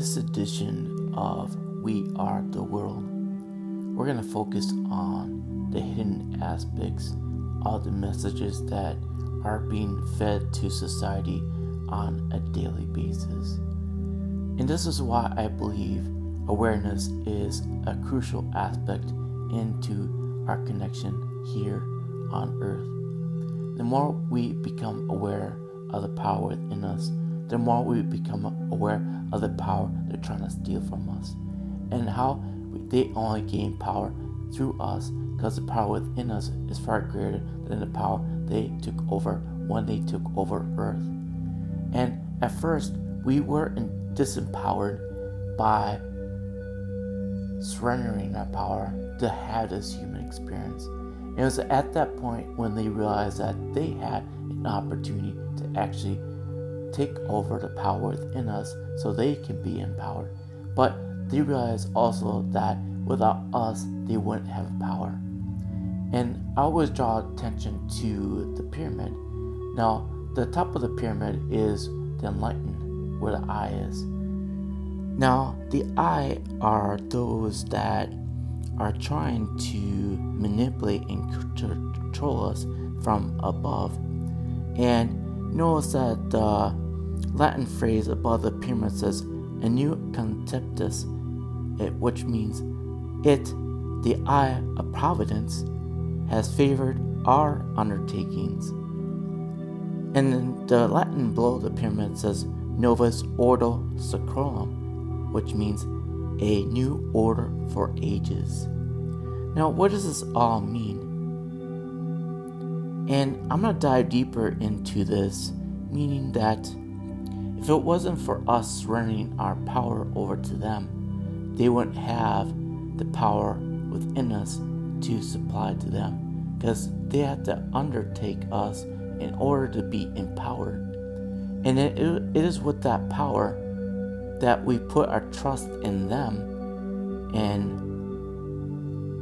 this edition of We Are the World, we're going to focus on the hidden aspects of the messages that are being fed to society on a daily basis. And this is why I believe awareness is a crucial aspect into our connection here on Earth. The more we become aware of the power within us, the more we become aware of the power they're trying to steal from us, and how they only gain power through us because the power within us is far greater than the power they took over when they took over Earth. And at first, we were disempowered by surrendering our power to have this human experience. And it was at that point when they realized that they had an opportunity to actually take over the power within us so they can be empowered. But they realized also that without us, they wouldn't have power. And I always draw attention to the pyramid. Now, the top of the pyramid is the enlightened, where the eye is. Now, the eye are those that are trying to manipulate and control us from above. And notice that the Latin phrase above the pyramid says "Anu conceptus," which means it, the eye of providence, has favored our undertakings. And then the Latin below the pyramid says "Novus Ordo Seclorum," which means a new order for ages. Now, what does this all mean? And I'm going to dive deeper into this, meaning that if it wasn't for us surrendering our power over to them, they wouldn't have the power within us to supply to them, because they have to undertake us in order to be empowered. And it is with that power that we put our trust in them. And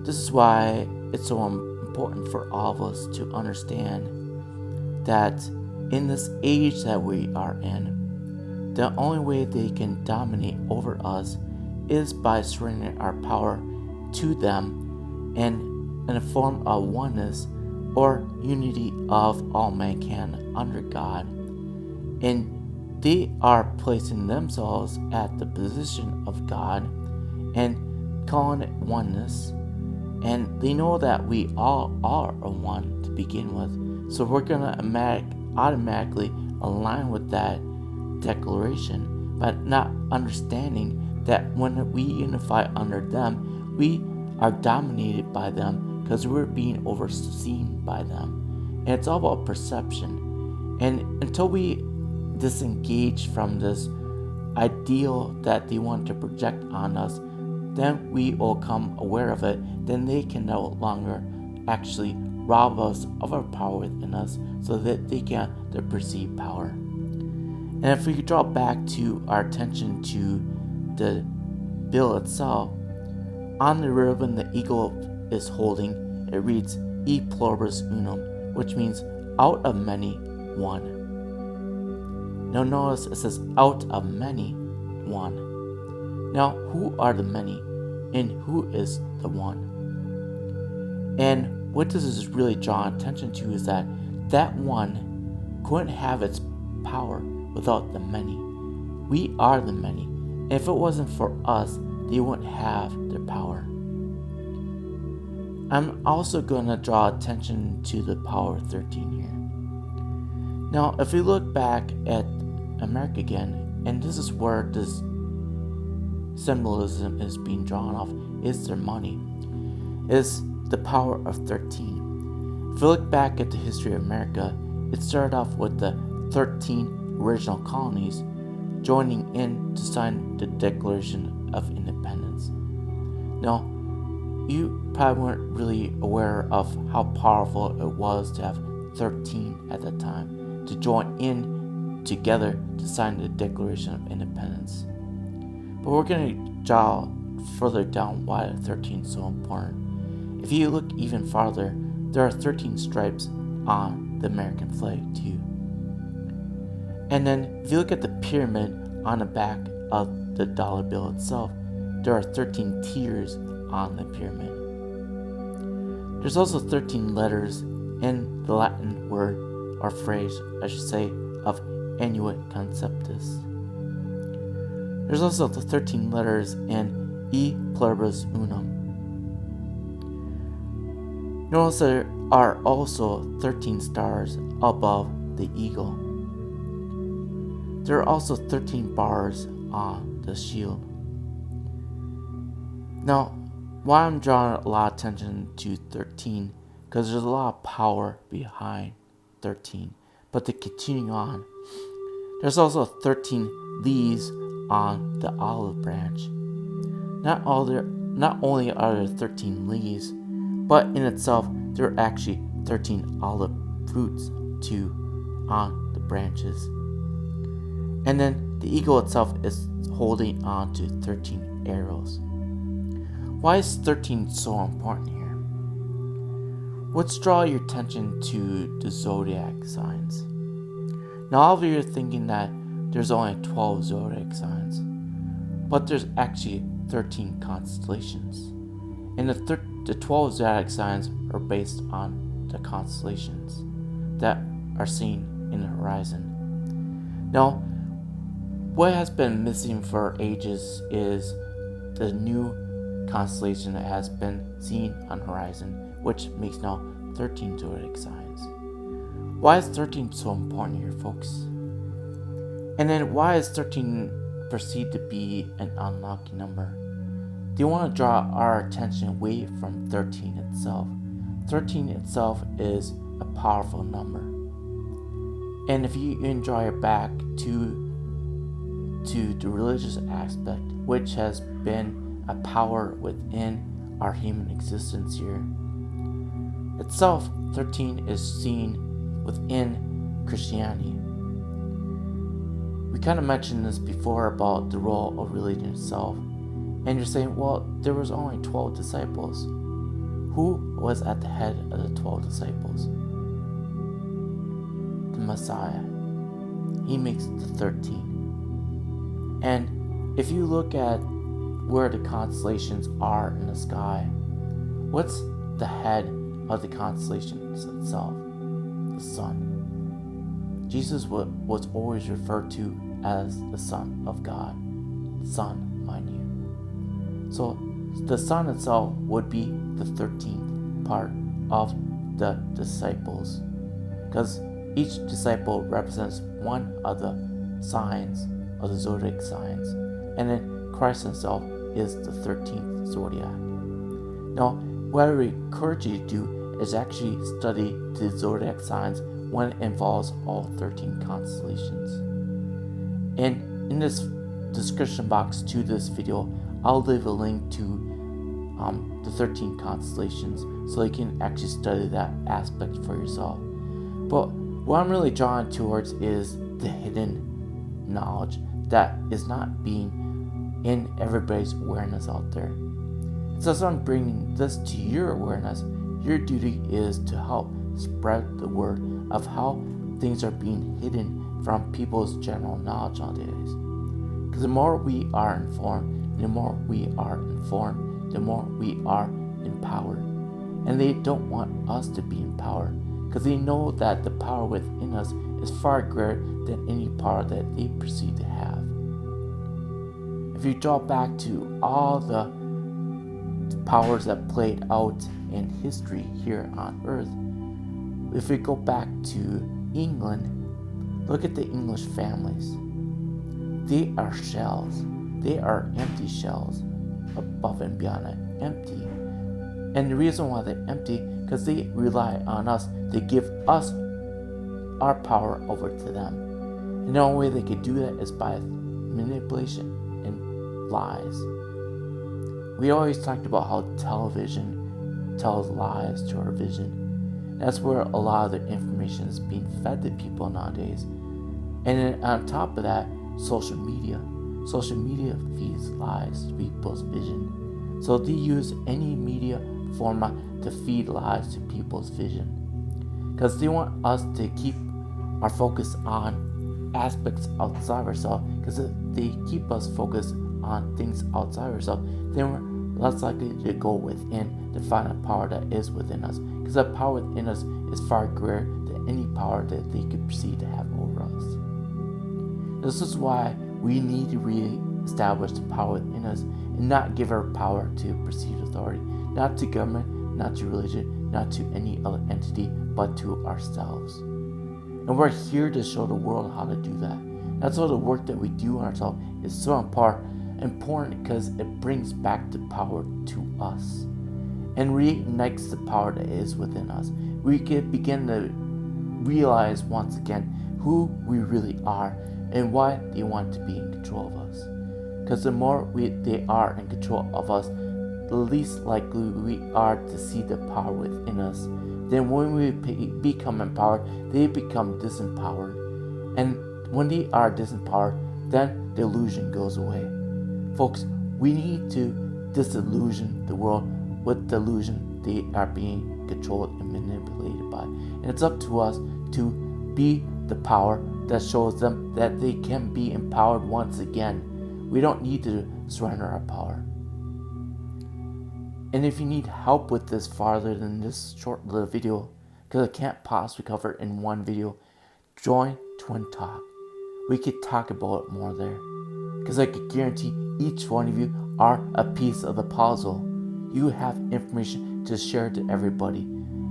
this is why it's so important for all of us to understand that in this age that we are in, the only way they can dominate over us is by surrendering our power to them and in a form of oneness or unity of all mankind under God. And they are placing themselves at the position of God and calling it oneness. And they know that we all are a one to begin with. So we're going to automatically align with that declaration, but not understanding that when we unify under them, we are dominated by them because we're being overseen by them. And it's all about perception. And until we disengage from this ideal that they want to project on us, then we will become aware of it. Then they can no longer actually rob us of our power within us so that they can their perceived power. And if we could draw back to our attention to the bill itself, on the ribbon the eagle is holding, it reads "E pluribus unum," which means out of many, one. Now notice it says out of many, one. Now, who are the many and who is the one? And what this is really drawing attention to is that one couldn't have its power without the many. We are the many. And if it wasn't for us, they wouldn't have their power. I'm also going to draw attention to the power of 13 here. Now, if we look back at America again, and this is where this symbolism is being drawn off, is their money, is the power of 13. If we look back at the history of America, it started off with the 13 original colonies joining in to sign the Declaration of Independence. Now, you probably weren't really aware of how powerful it was to have 13 at that time to join in together to sign the Declaration of Independence. But we're going to draw further down why 13 is so important. If you look even farther, there are 13 stripes on the American flag too. And then if you look at the pyramid on the back of the dollar bill itself, there are 13 tiers on the pyramid. There's also 13 letters in the Latin word or phrase, I should say, of Annuit Conceptus. There's also the 13 letters in E Pluribus Unum. Notice there are also 13 stars above the eagle. There are also 13 bars on the shield. Now, why I'm drawing a lot of attention to 13, because there's a lot of power behind 13. But to continue on, there's also 13 leaves on the olive branch. Not only are there 13 leaves, but in itself there are actually 13 olive fruits too on the branches. And then the eagle itself is holding on to 13 arrows. Why is 13 so important here? Let's draw your attention to the zodiac signs. Now, all of you are thinking that there's only 12 zodiac signs, but there's actually 13 constellations. And the 12 zodiac signs are based on the constellations that are seen in the horizon. Now, what has been missing for ages is the new constellation that has been seen on the horizon, which makes now 13 zodiac signs. Why is 13 so important here, folks? And then why is 13 perceived to be an unlucky number? They want to draw our attention away from 13 itself. 13 itself is a powerful number. And if you even draw it back to the religious aspect, which has been a power within our human existence here, itself, 13 is seen within Christianity. We kind of mentioned this before about the role of religion itself. And you're saying, well, there was only 12 disciples. Who was at the head of the 12 disciples? The Messiah. He makes the 13. And if you look at where the constellations are in the sky, what's the head of the constellations itself? The sun. Jesus was always referred to as the Son of God. Son, mind you. So the sun itself would be the 13th part of the disciples, because each disciple represents one of the signs of the zodiac signs, and then Christ himself is the 13th zodiac. Now, what I would encourage you to do is actually study the zodiac signs when it involves all 13 constellations. And in this description box to this video, I'll leave a link to the 13 constellations so you can actually study that aspect for yourself. But what I'm really drawn towards is the hidden knowledge that is not being in everybody's awareness out there. So as I'm bringing this to your awareness, your duty is to help spread the word of how things are being hidden from people's general knowledge nowadays. Because the more we are informed, the more we are informed, the more we are empowered. And they don't want us to be empowered, because they know that the power within us is far greater than any power that they perceive to have. If you draw back to all the powers that played out in history here on earth, if we go back to England, look at the English families. They are shells. They are empty shells, above and beyond it, empty. And the reason why they're empty, because they rely on us. They give us our power over to them. And the only way they could do that is by manipulation and lies. We always talked about how television tells lies to our vision. That's where a lot of the information is being fed to people nowadays. And then on top of that, social media. Social media feeds lies to people's vision. So they use any media format to feed lies to people's vision. Because they want us to keep our focus on aspects outside of ourselves. Because they keep us focused on things outside ourselves, then we're less likely to go within to find a power that is within us. Because the power within us is far greater than any power that they could perceive to have over us. This is why we need to re-establish the power within us and not give our power to perceived authority, not to government, not to religion, not to any other entity, but to ourselves. And we're here to show the world how to do that. That's why the work that we do on ourselves is so important because it brings back the power to us and reignites the power that is within us. We can begin to realize once again who we really are and why they want to be in control of us. Because the more they are in control of us, the least likely we are to see the power within us. Then when we become empowered, they become disempowered. And when they are disempowered, then the illusion goes away. Folks, we need to disillusion the world with the illusion they are being controlled and manipulated by. And it's up to us to be the power that shows them that they can be empowered once again. We don't need to surrender our power. And if you need help with this farther than this short little video, because I can't possibly cover it in one video, join Twin Talk. We could talk about it more there. Because I could guarantee each one of you are a piece of the puzzle. You have information to share to everybody.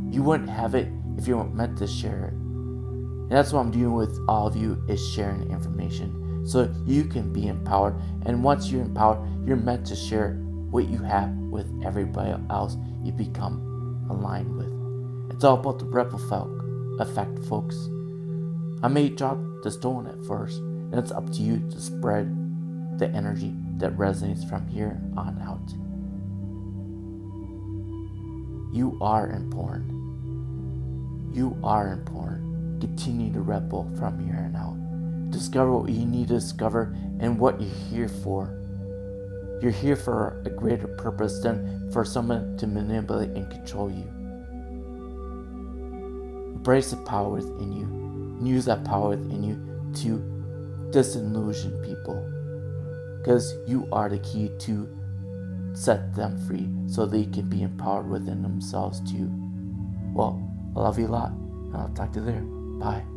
You wouldn't have it if you weren't meant to share it. And that's what I'm doing with all of you, is sharing information so you can be empowered. And once you're empowered, you're meant to share what you have with everybody else you become aligned with. It's all about the ripple effect, folks. I may drop the stone at first, and it's up to you to spread the energy that resonates from here on out. You are important. You are important. Continue to ripple from here on out. Discover what you need to discover and what you're here for. You're here for a greater purpose than for someone to manipulate and control you. Embrace the power within you and use that power within you to disillusion people, because you are the key to set them free so they can be empowered within themselves too. Well, I love you a lot, and I'll talk to you later. Bye.